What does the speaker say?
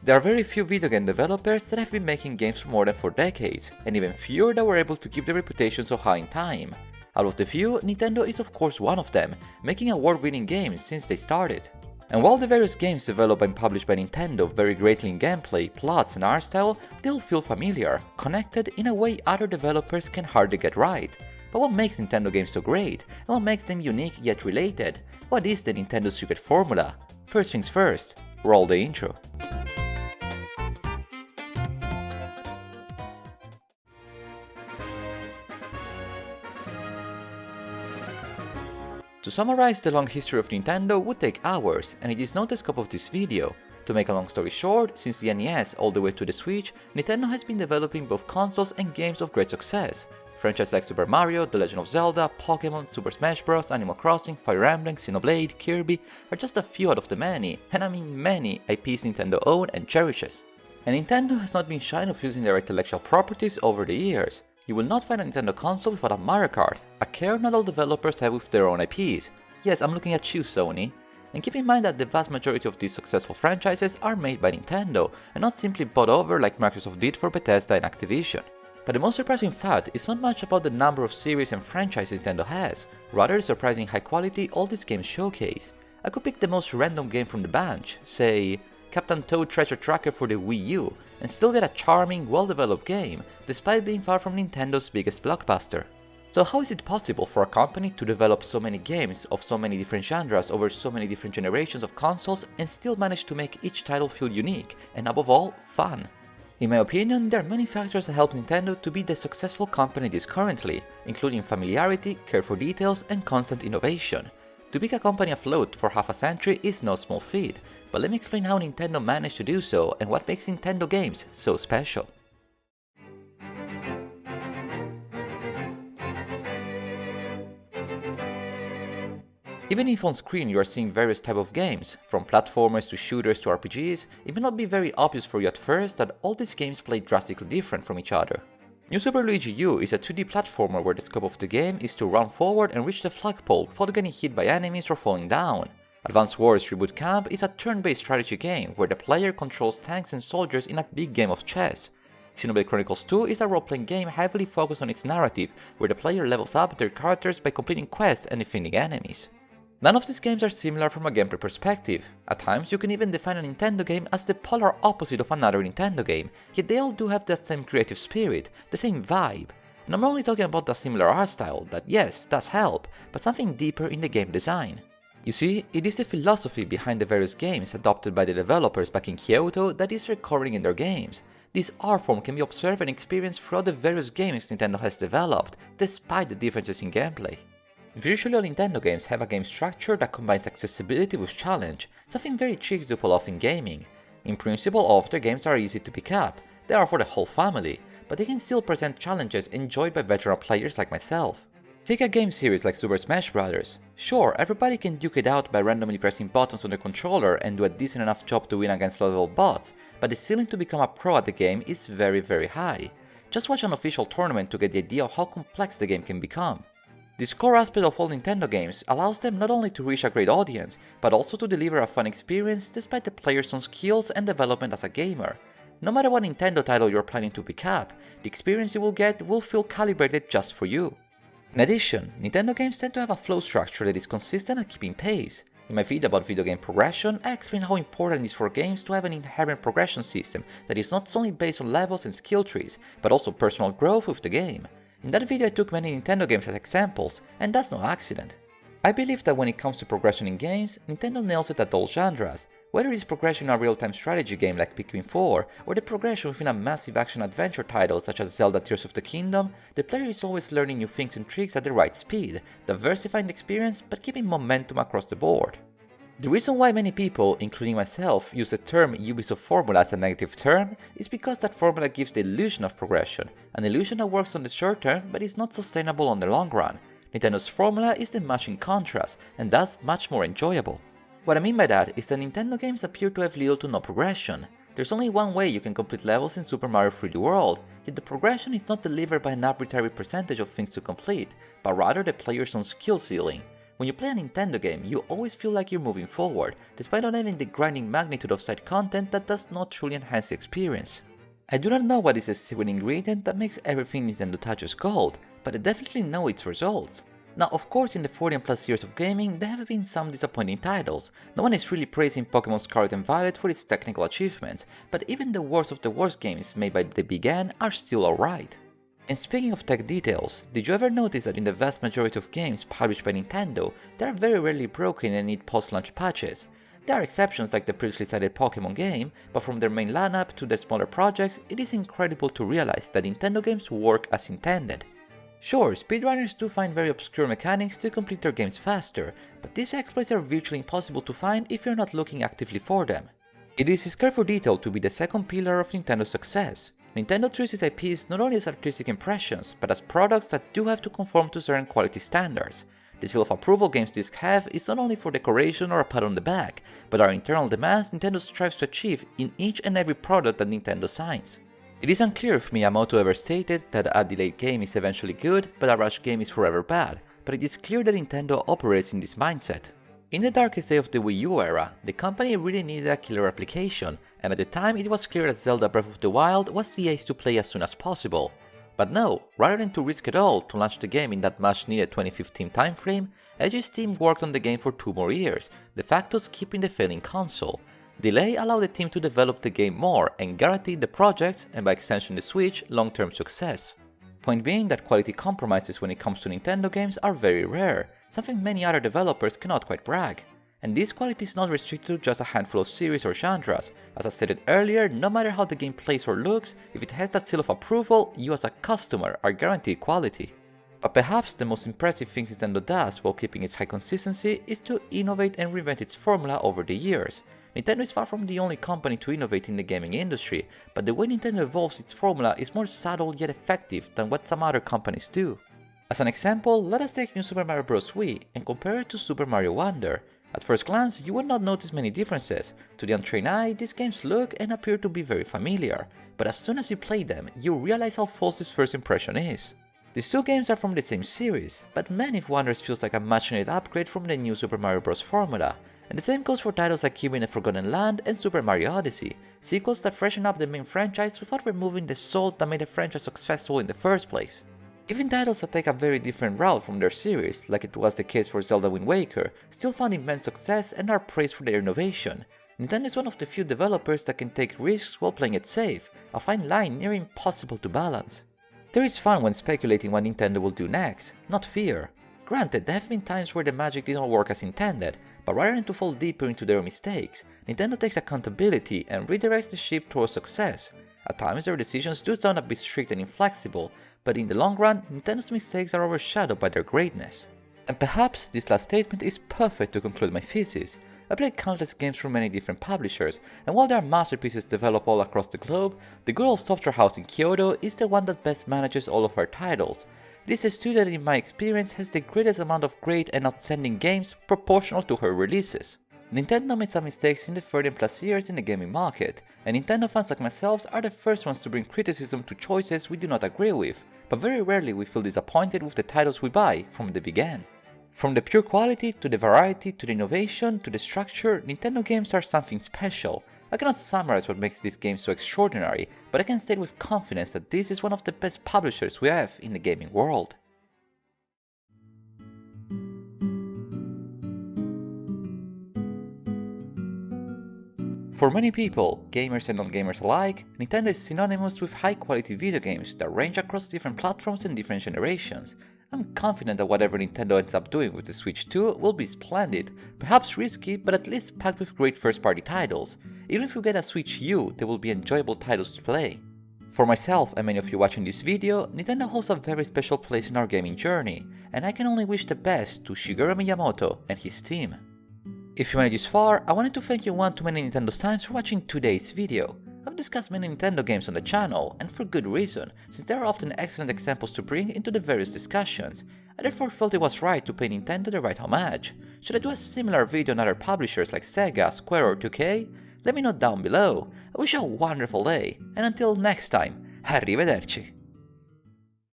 There are very few video game developers that have been making games for more than 4 decades, and even fewer that were able to keep their reputation so high in time. Out of the few, Nintendo is of course one of them, making award-winning games since they started. And while the various games developed and published by Nintendo vary greatly in gameplay, plots and art style, they all feel familiar, connected in a way other developers can hardly get right. But what makes Nintendo games so great, and what makes them unique yet related? What is the Nintendo secret formula? First things first, roll the intro. To summarize the long history of Nintendo would take hours, and it is not the scope of this video. To make a long story short, since the NES all the way to the Switch, Nintendo has been developing both consoles and games of great success. Franchises like Super Mario, The Legend of Zelda, Pokémon, Super Smash Bros, Animal Crossing, Fire Emblem, Xenoblade, Kirby are just a few out of the many, and I mean many, IPs Nintendo owns and cherishes. And Nintendo has not been shy of using their intellectual properties over the years. You will not find a Nintendo console without a Mario Kart, a care not all developers have with their own IPs. Yes, I'm looking at you, Sony. And keep in mind that the vast majority of these successful franchises are made by Nintendo, and not simply bought over like Microsoft did for Bethesda and Activision. But the most surprising fact is not much about the number of series and franchises Nintendo has, rather the surprising high quality all these games showcase. I could pick the most random game from the bunch, say Captain Toad Treasure Tracker for the Wii U, and still get a charming, well-developed game, despite being far from Nintendo's biggest blockbuster. So how is it possible for a company to develop so many games of so many different genres over so many different generations of consoles and still manage to make each title feel unique, and above all, fun? In my opinion, there are many factors that help Nintendo to be the successful company it is currently, including familiarity, care for details, and constant innovation. To keep a company afloat for half a century is no small feat, but let me explain how Nintendo managed to do so and what makes Nintendo games so special. Even if on screen you are seeing various types of games, from platformers to shooters to RPGs, it may not be very obvious for you at first that all these games play drastically different from each other. New Super Luigi U is a 2D platformer where the scope of the game is to run forward and reach the flagpole without getting hit by enemies or falling down. Advance Wars Reboot Camp is a turn-based strategy game where the player controls tanks and soldiers in a big game of chess. Xenoblade Chronicles 2 is a role-playing game heavily focused on its narrative, where the player levels up their characters by completing quests and defeating enemies. None of these games are similar from a gameplay perspective. At times you can even define a Nintendo game as the polar opposite of another Nintendo game, yet they all do have that same creative spirit, the same vibe. And I'm not only talking about the similar art style, that yes, does help, but something deeper in the game design. You see, it is the philosophy behind the various games adopted by the developers back in Kyoto that is recurring in their games. This art form can be observed and experienced throughout the various games Nintendo has developed, despite the differences in gameplay. Virtually all Nintendo games have a game structure that combines accessibility with challenge, something very tricky to pull off in gaming. In principle, all of their games are easy to pick up, they are for the whole family, but they can still present challenges enjoyed by veteran players like myself. Take a game series like Super Smash Bros. Sure, everybody can duke it out by randomly pressing buttons on the controller and do a decent enough job to win against low-level bots, but the ceiling to become a pro at the game is very high. Just watch an official tournament to get the idea of how complex the game can become. This core aspect of all Nintendo games allows them not only to reach a great audience, but also to deliver a fun experience despite the player's own skills and development as a gamer. No matter what Nintendo title you're planning to pick up, the experience you will get will feel calibrated just for you. In addition, Nintendo games tend to have a flow structure that is consistent at keeping pace. In my video about video game progression, I explain how important it is for games to have an inherent progression system that is not solely based on levels and skill trees, but also personal growth with the game. In that video I took many Nintendo games as examples, and that's no accident. I believe that when it comes to progression in games, Nintendo nails it at all genres, whether it is progression in a real-time strategy game like Pikmin 4, or the progression within a massive action-adventure title such as Zelda Tears of the Kingdom, the player is always learning new things and tricks at the right speed, diversifying the experience but keeping momentum across the board. The reason why many people, including myself, use the term Ubisoft formula as a negative term is because that formula gives the illusion of progression, an illusion that works on the short term but is not sustainable on the long run. Nintendo's formula is the much in contrast, and thus much more enjoyable. What I mean by that is that Nintendo games appear to have little to no progression. There's only one way you can complete levels in Super Mario 3D World, yet the progression is not delivered by an arbitrary percentage of things to complete, but rather the player's own skill ceiling. When you play a Nintendo game, you always feel like you're moving forward, despite not having the grinding magnitude of side content that does not truly enhance the experience. I do not know what is the secret ingredient that makes everything Nintendo touches gold, but I definitely know its results. Now, of course, in the 40 plus years of gaming, there have been some disappointing titles. No one is really praising Pokémon Scarlet and Violet for its technical achievements, but even the worst of the worst games made by the big N are still alright. And speaking of tech details, did you ever notice that in the vast majority of games published by Nintendo, they are very rarely broken and need post-launch patches? There are exceptions like the previously cited Pokémon game, but from their main lineup to their smaller projects, it is incredible to realize that Nintendo games work as intended. Sure, speedrunners do find very obscure mechanics to complete their games faster, but these exploits are virtually impossible to find if you're not looking actively for them. It is this care for detail to be the second pillar of Nintendo's success. Nintendo treats its IPs not only as artistic impressions, but as products that do have to conform to certain quality standards. The seal of approval games discs have is not only for decoration or a pat on the back, but are internal demands Nintendo strives to achieve in each and every product that Nintendo signs. It is unclear if Miyamoto ever stated that a delayed game is eventually good, but a rushed game is forever bad, but it is clear that Nintendo operates in this mindset. In the darkest day of the Wii U era, the company really needed a killer application, and at the time it was clear that Zelda Breath of the Wild was the ace to play as soon as possible. But no, rather than to risk it all to launch the game in that much needed 2015 timeframe, Edge's team worked on the game for 2 more years, de facto skipping the failing console. Delay allowed the team to develop the game more and guaranteed the project's, and by extension the Switch, long-term success. Point being that quality compromises when it comes to Nintendo games are very rare, something many other developers cannot quite brag. And this quality is not restricted to just a handful of series or genres. As I stated earlier, no matter how the game plays or looks, if it has that seal of approval, you as a customer are guaranteed quality. But perhaps the most impressive thing Nintendo does while keeping its high consistency is to innovate and reinvent its formula over the years. Nintendo is far from the only company to innovate in the gaming industry, but the way Nintendo evolves its formula is more subtle yet effective than what some other companies do. As an example, let us take New Super Mario Bros. Wii and compare it to Super Mario Wonder. At first glance, you would not notice many differences. To the untrained eye, these games look and appear to be very familiar, but as soon as you play them, you realize how false this first impression is. These two games are from the same series, but man if Wonders feels like a much-needed upgrade from the new Super Mario Bros. Formula. And the same goes for titles like Kirby in the Forgotten Land and Super Mario Odyssey, sequels that freshen up the main franchise without removing the soul that made the franchise successful in the first place. Even titles that take a very different route from their series, like it was the case for Zelda Wind Waker, still found immense success and are praised for their innovation. Nintendo is one of the few developers that can take risks while playing it safe, a fine line near impossible to balance. There is fun when speculating what Nintendo will do next, not fear. Granted, there have been times where the magic did not work as intended, but rather than to fall deeper into their mistakes, Nintendo takes accountability and redirects the ship towards success. At times their decisions do sound a bit strict and inflexible, but in the long run, Nintendo's mistakes are overshadowed by their greatness. And perhaps this last statement is perfect to conclude my thesis. I played countless games from many different publishers, and while there are masterpieces developed all across the globe, the good old software house in Kyoto is the one that best manages all of her titles. It is a studio that in my experience has the greatest amount of great and outstanding games proportional to her releases. Nintendo made some mistakes in the 30+ years in the gaming market, and Nintendo fans like myself are the first ones to bring criticism to choices we do not agree with, but very rarely we feel disappointed with the titles we buy from the beginning. From the pure quality, to the variety, to the innovation, to the structure, Nintendo games are something special. I cannot summarize what makes this game so extraordinary, but I can state with confidence that this is one of the best publishers we have in the gaming world. For many people, gamers and non-gamers alike, Nintendo is synonymous with high-quality video games that range across different platforms and different generations. I'm confident that whatever Nintendo ends up doing with the Switch 2 will be splendid, perhaps risky, but at least packed with great first-party titles. Even if we get a Switch U, there will be enjoyable titles to play. For myself and many of you watching this video, Nintendo holds a very special place in our gaming journey, and I can only wish the best to Shigeru Miyamoto and his team. If you made it this far, I wanted to thank you one too many Nintendo times for watching today's video. I've discussed many Nintendo games on the channel, and for good reason, since there are often excellent examples to bring into the various discussions. I therefore felt it was right to pay Nintendo the right homage. Should I do a similar video on other publishers like Sega, Square or 2K? Let me know down below. I wish you a wonderful day, and until next time, arrivederci!